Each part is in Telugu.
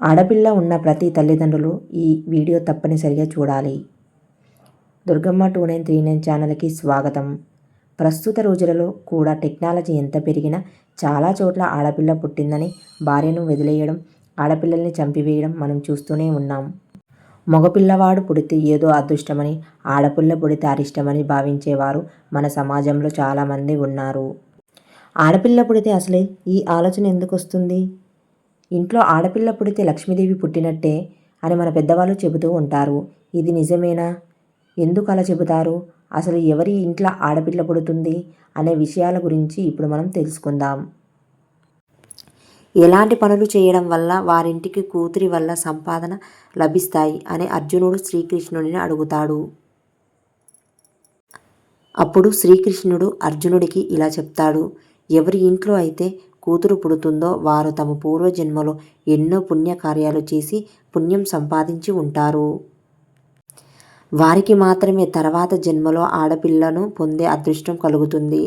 ఆడపిల్ల ఉన్న ప్రతి తల్లిదండ్రులు ఈ వీడియో తప్పనిసరిగా చూడాలి. దుర్గమ్మ 2939 ఛానల్కి స్వాగతం. ప్రస్తుత రోజులలో కూడా టెక్నాలజీ ఎంత పెరిగినా చాలా చోట్ల ఆడపిల్ల పుట్టిందని భార్యను వదిలేయడం, ఆడపిల్లల్ని చంపివేయడం మనం చూస్తూనే ఉన్నాం. మగపిల్లవాడు పుడితే ఏదో అదృష్టమని, ఆడపిల్ల పుడితే అరిష్టమని భావించేవారు మన సమాజంలో చాలామంది ఉన్నారు. ఆడపిల్ల పుడితే అసలే ఈ ఆలోచన ఎందుకు వస్తుంది? ఇంట్లో ఆడపిల్ల పుడితే లక్ష్మీదేవి పుట్టినట్టే అని మన పెద్దవాళ్ళు చెబుతూ ఉంటారు. ఇది నిజమేనా? ఎందుకు అలా చెబుతారు? అసలు ఎవరి ఇంట్లో ఆడపిల్ల పుడుతుంది అనే విషయాల గురించి ఇప్పుడు మనం తెలుసుకుందాం. ఎలాంటి పనులు చేయడం వల్ల వారింటికి కూతురి వల్ల సంపాదన లభిస్తాయి అని అర్జునుడు శ్రీకృష్ణుడిని అడుగుతాడు. అప్పుడు శ్రీకృష్ణుడు అర్జునుడికి ఇలా చెప్తాడు. ఎవరి ఇంట్లో అయితే కూతురు పుడుతుందో వారు తమ పూర్వజన్మలో ఎన్నో పుణ్యకార్యాలు చేసి పుణ్యం సంపాదించి ఉంటారు. వారికి మాత్రమే తర్వాత జన్మలో ఆడపిల్లను పొందే అదృష్టం కలుగుతుంది.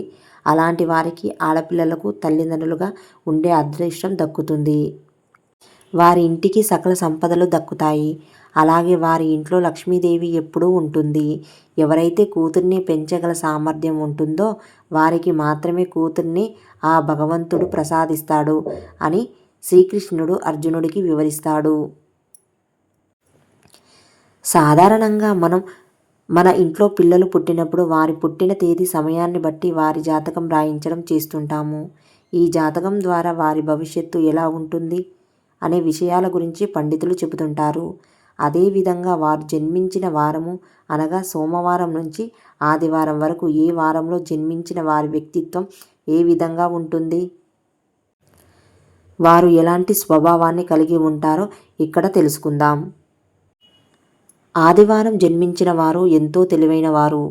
అలాంటి వారికి ఆడపిల్లలకు తల్లిదండ్రులుగా ఉండే అదృష్టం దక్కుతుంది. వారి ఇంటికి సకల సంపదలు దక్కుతాయి. అలాగే వారి ఇంట్లో లక్ష్మీదేవి ఎప్పుడూ ఉంటుంది. ఎవరైతే కూతుర్ని పెంచగల సామర్థ్యం ఉంటుందో వారికి మాత్రమే కూతుర్ని ఆ భగవంతుడు ప్రసాదిస్తాడు అని శ్రీకృష్ణుడు అర్జునుడికి వివరిస్తాడు. సాధారణంగా మన ఇంట్లో పిల్లలు పుట్టినప్పుడు వారి పుట్టిన తేదీ సమయాన్ని బట్టి వారి జాతకం రాయించడం చేస్తుంటాము. ఈ జాతకం ద్వారా వారి భవిష్యత్తు ఎలా ఉంటుంది అనే విషయాల గురించి పండితులు చెబుతుంటారు. అదేవిధంగా వారు జన్మించిన వారము అనగా సోమవారం నుంచి ఆదివారం వరకు ఏ వారంలో జన్మించిన వారి వ్యక్తిత్వం ఏ విధంగా ఉంటుంది, వారు ఎలాంటి స్వభావాన్ని కలిగి ఉంటారో ఇక్కడ తెలుసుకుందాం. ఆదివారం జన్మించిన వారు ఎంతో తెలివైన వారు.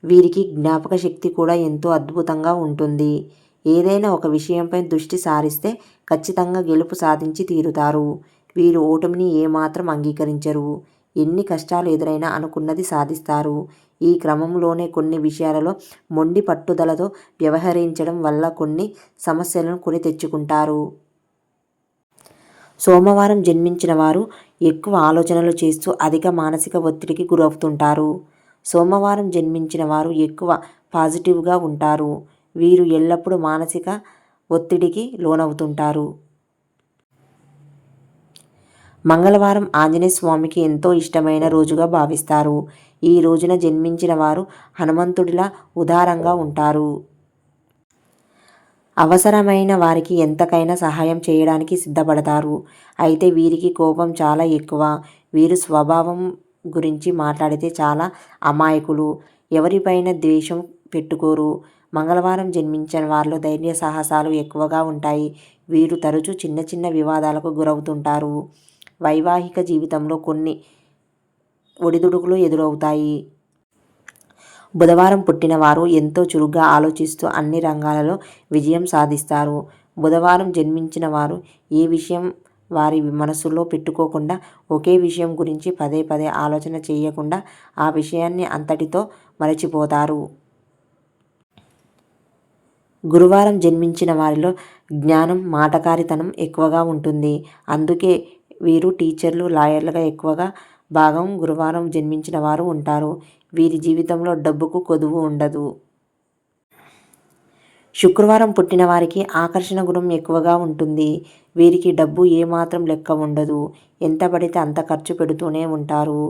వీరికి జ్ఞాపక శక్తి కూడా ఎంతో అద్భుతంగా ఉంటుంది. ఏదైనా ఒక విషయంపై దృష్టి సారిస్తే ఖచ్చితంగా గెలుపు సాధించి తీరుతారు. వీరు ఓటమిని ఏమాత్రం అంగీకరించరు. ఎన్ని కష్టాలు ఎదురైనా అనుకున్నది సాధిస్తారు. ఈ క్రమంలోనే కొన్ని విషయాలలో మొండి పట్టుదలతో వ్యవహరించడం వల్ల కొన్ని సమస్యలను కొని తెచ్చుకుంటారు. సోమవారం జన్మించిన వారు ఎక్కువ ఆలోచనలు చేస్తూ అధిక మానసిక ఒత్తిడికి గురవుతుంటారు. సోమవారం జన్మించిన వారు ఎక్కువ పాజిటివ్గా ఉంటారు. వీరు ఎల్లప్పుడూ మానసిక ఒత్తిడికి లోనవుతుంటారు. మంగళవారం ఆంజనేయ స్వామికి ఎంతో ఇష్టమైన రోజుగా భావిస్తారు. ఈ రోజున జన్మించిన వారు హనుమంతుడిలా ఉదారంగా ఉంటారు. అవసరమైన వారికి ఎంతకైనా సహాయం చేయడానికి సిద్ధపడతారు. అయితే వీరికి కోపం చాలా ఎక్కువ. వీరు స్వభావం గురించి మాట్లాడితే చాలా అమాయకులు. ఎవరిపైన ద్వేషం పెట్టుకోరు. మంగళవారం జన్మించిన వారిలో ధైర్య సాహసాలు ఎక్కువగా ఉంటాయి. వీరు తరచూ చిన్న చిన్న వివాదాలకు గురవుతుంటారు. వైవాహిక జీవితంలో కొన్ని ఒడిదుడుకులు ఎదురవుతాయి. బుధవారం పుట్టిన వారు ఎంతో చురుగ్గా ఆలోచిస్తూ అన్ని రంగాలలో విజయం సాధిస్తారు. బుధవారం జన్మించిన వారు ఏ విషయం వారి మనసులో పెట్టుకోకుండా ఒకే విషయం గురించి పదే పదే ఆలోచన చేయకుండా ఆ విషయాన్ని అంతటితో మరచిపోతారు. గురువారం జన్మించిన వారిలో జ్ఞానం, మాటకారితనం ఎక్కువగా ఉంటుంది. అందుకే వీరు టీచర్లు, లాయర్లుగా ఎక్కువగా భాగం గురువారం జన్మించిన వారు ఉంటారు. వీరి జీవితంలో డబ్బుకు కొదువు ఉండదు. శుక్రవారం పుట్టిన వారికి ఆకర్షణ గుణం ఎక్కువగా ఉంటుంది. వీరికి డబ్బు ఏమాత్రం లెక్క ఉండదు. ఎంత పడితే అంత ఖర్చు పెడుతూనే ఉంటారు.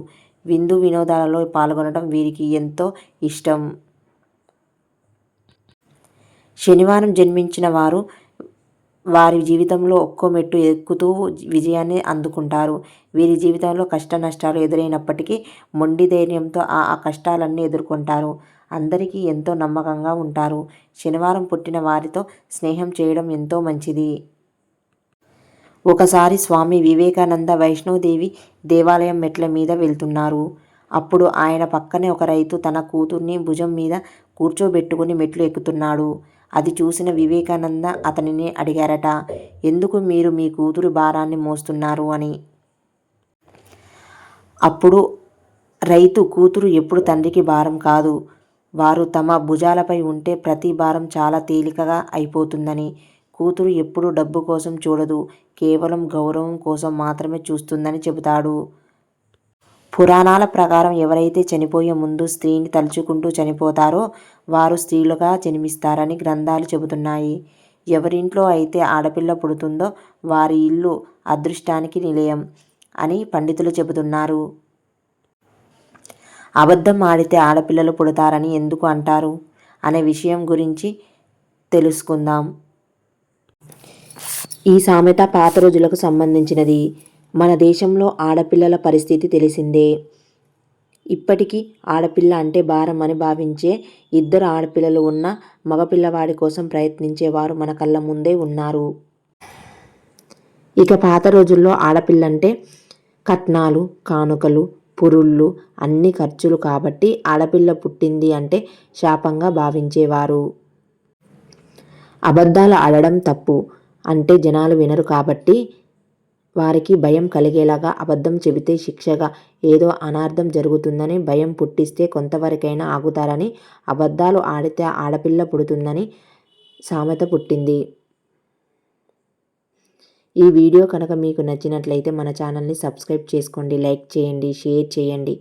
విందు వినోదాలలో పాల్గొనడం వీరికి ఎంతో ఇష్టం. శనివారం జన్మించిన వారు వారి జీవితంలో ఒక్కో మెట్టు ఎక్కుతూ విజయాన్ని అందుకుంటారు. వీరి జీవితంలో కష్ట నష్టాలు ఎదురైనప్పటికీ మొండి ధైర్యంతో ఆ కష్టాలన్నీ ఎదుర్కొంటారు. అందరికీ ఎంతో నమ్మకంగా ఉంటారు. శనివారం పుట్టిన వారితో స్నేహం చేయడం ఎంతో మంచిది. ఒకసారి స్వామి వివేకానంద వైష్ణోదేవి దేవాలయం మెట్ల మీద వెళ్తున్నారు. అప్పుడు ఆయన పక్కనే ఒక రైతు తన కూతుర్ని భుజం మీద కూర్చోబెట్టుకుని మెట్లు ఎక్కుతున్నాడు. అది చూసిన వివేకానంద అతనిని అడిగారట, ఎందుకు మీరు మీ కూతురు భారాన్ని మోస్తున్నారు అని. అప్పుడు రైతు, కూతురు ఎప్పుడు తండ్రికి భారం కాదు, వారు తమ భుజాలపై ఉంటే ప్రతి భారం చాలా తేలికగా అయిపోతుందని. కూతురు ఎప్పుడూ డబ్బు కోసం చూడదు, కేవలం గౌరవం కోసం మాత్రమే చూస్తుందని చెబుతాడు. పురాణాల ప్రకారం ఎవరైతే చనిపోయే ముందు స్త్రీని తలుచుకుంటూ చనిపోతారో వారు స్త్రీలుగా జన్మిస్తారని గ్రంథాలు చెబుతున్నాయి. ఎవరింట్లో అయితే ఆడపిల్ల పుడుతుందో వారి ఇల్లు అదృష్టానికి నిలయం అని పండితులు చెబుతున్నారు. అబద్ధం ఆడితే ఆడపిల్లలు పుడతారని ఎందుకు అంటారు అనే విషయం గురించి తెలుసుకుందాం. ఈ సామెత పాత రోజులకు సంబంధించినది. మన దేశంలో ఆడపిల్లల పరిస్థితి తెలిసిందే. ఇప్పటికీ ఆడపిల్ల అంటే భారం అని భావించే 2 ఆడపిల్లలు ఉన్న మగపిల్లవాడి కోసం ప్రయత్నించేవారు మన కళ్ళ ముందే ఉన్నారు. ఇక పాత రోజుల్లో ఆడపిల్లంటే కట్నాలు, కానుకలు, పురుళ్ళు అన్ని ఖర్చులు కాబట్టి ఆడపిల్ల పుట్టింది అంటే శాపంగా భావించేవారు. అబద్ధాలు ఆడడం తప్పు అంటే జనాలు వినరు కాబట్టి వారికి భయం కలిగేలాగా అబద్ధం చెబితే శిక్షగా ఏదో అనార్థం జరుగుతుందని భయం పుట్టిస్తే కొంతవరకైనా ఆగుతారని అబద్ధాలు ఆడితే ఆడపిల్ల పుడుతుందని సామెత పుట్టింది. ఈ వీడియో కనుక మీకు నచ్చినట్లయితే మన ఛానల్ని సబ్స్క్రైబ్ చేసుకోండి, లైక్ చేయండి, షేర్ చేయండి.